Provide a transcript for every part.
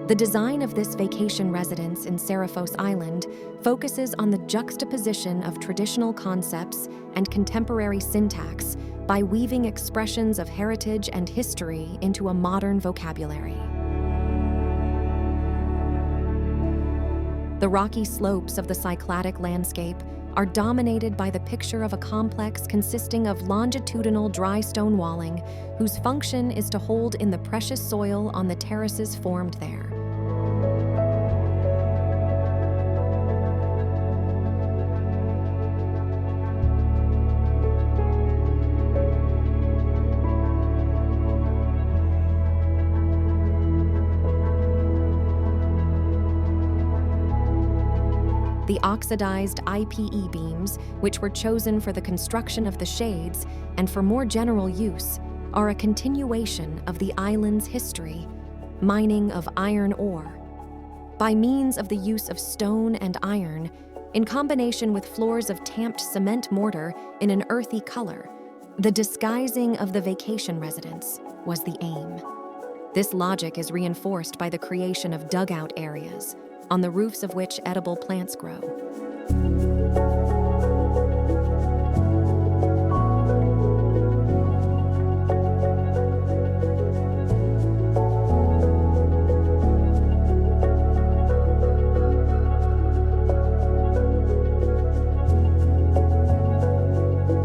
The design of this vacation residence in Serifos Island focuses on the juxtaposition of traditional concepts and contemporary syntax by weaving expressions of heritage and history into a modern vocabulary. The rocky slopes of the Cycladic landscape are dominated by the picture of a complex consisting of longitudinal dry stone walling, whose function is to hold in the precious soil on the terraces formed there. The oxidized IPE beams, which were chosen for the construction of the shades and for more general use, are a continuation of the island's history, mining of iron ore. By means of the use of stone and iron, in combination with floors of tamped cement mortar in an earthy color, the disguising of the vacation residence was the aim. This logic is reinforced by the creation of dugout areas, on the roofs of which edible plants grow.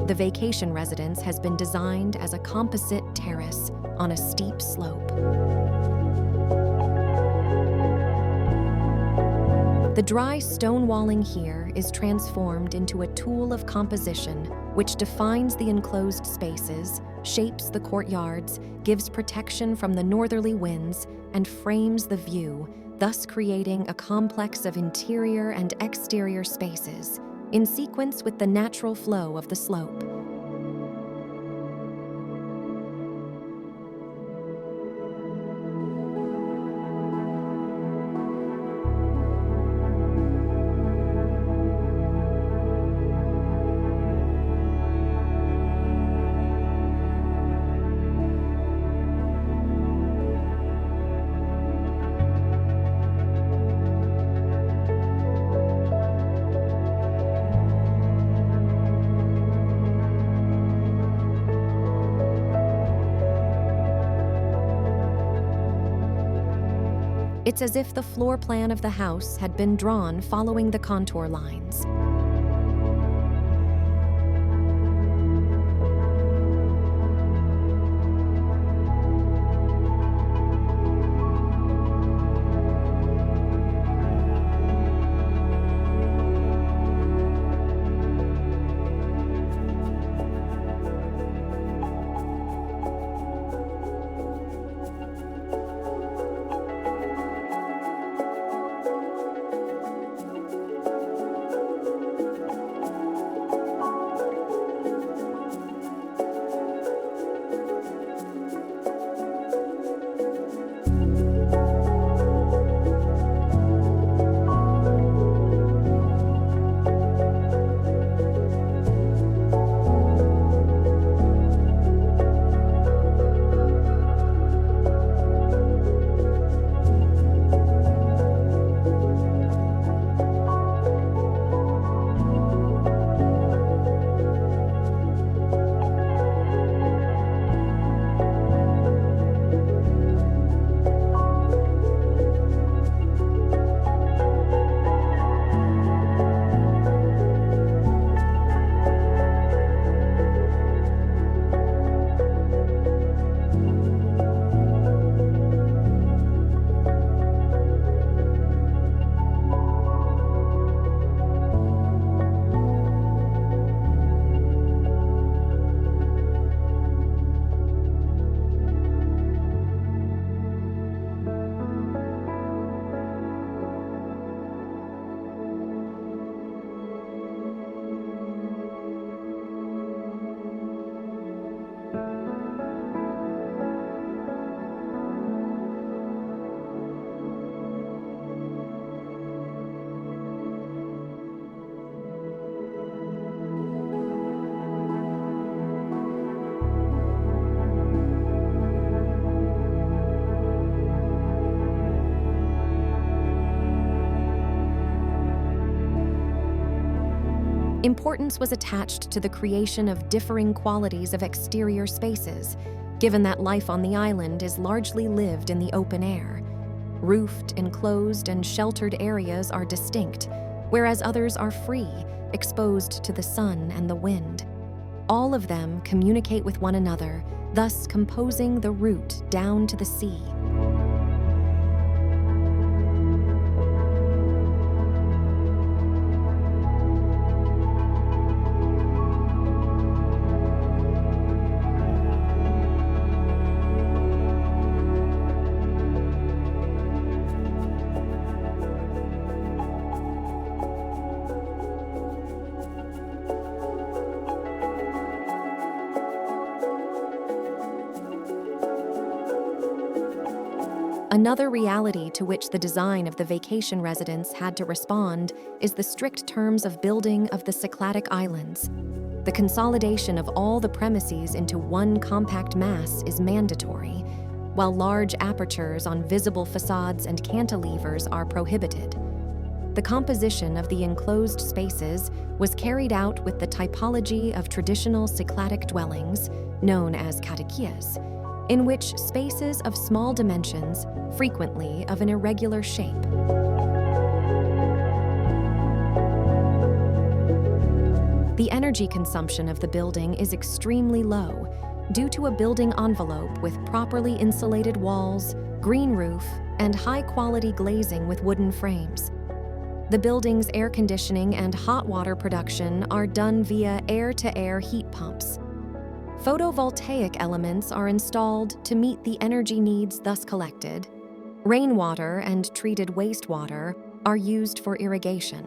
The vacation residence has been designed as a composite terrace on a steep slope. The dry stone walling here is transformed into a tool of composition which defines the enclosed spaces, shapes the courtyards, gives protection from the northerly winds, and frames the view, thus creating a complex of interior and exterior spaces, in sequence with the natural flow of the slope. It's as if the floor plan of the house had been drawn following the contour lines. Importance was attached to the creation of differing qualities of exterior spaces, given that life on the island is largely lived in the open air. Roofed, enclosed, and sheltered areas are distinct, whereas others are free, exposed to the sun and the wind. All of them communicate with one another, thus composing the route down to the sea. Another reality to which the design of the vacation residence had to respond is the strict terms of building of the Cycladic Islands. The consolidation of all the premises into one compact mass is mandatory, while large apertures on visible facades and cantilevers are prohibited. The composition of the enclosed spaces was carried out with the typology of traditional Cycladic dwellings, known as katakias, in which spaces of small dimensions, frequently of an irregular shape. The energy consumption of the building is extremely low due to a building envelope with properly insulated walls, green roof, and high-quality glazing with wooden frames. The building's air conditioning and hot water production are done via air-to-air heat pumps. Photovoltaic elements are installed to meet the energy needs thus collected. Rainwater and treated wastewater are used for irrigation.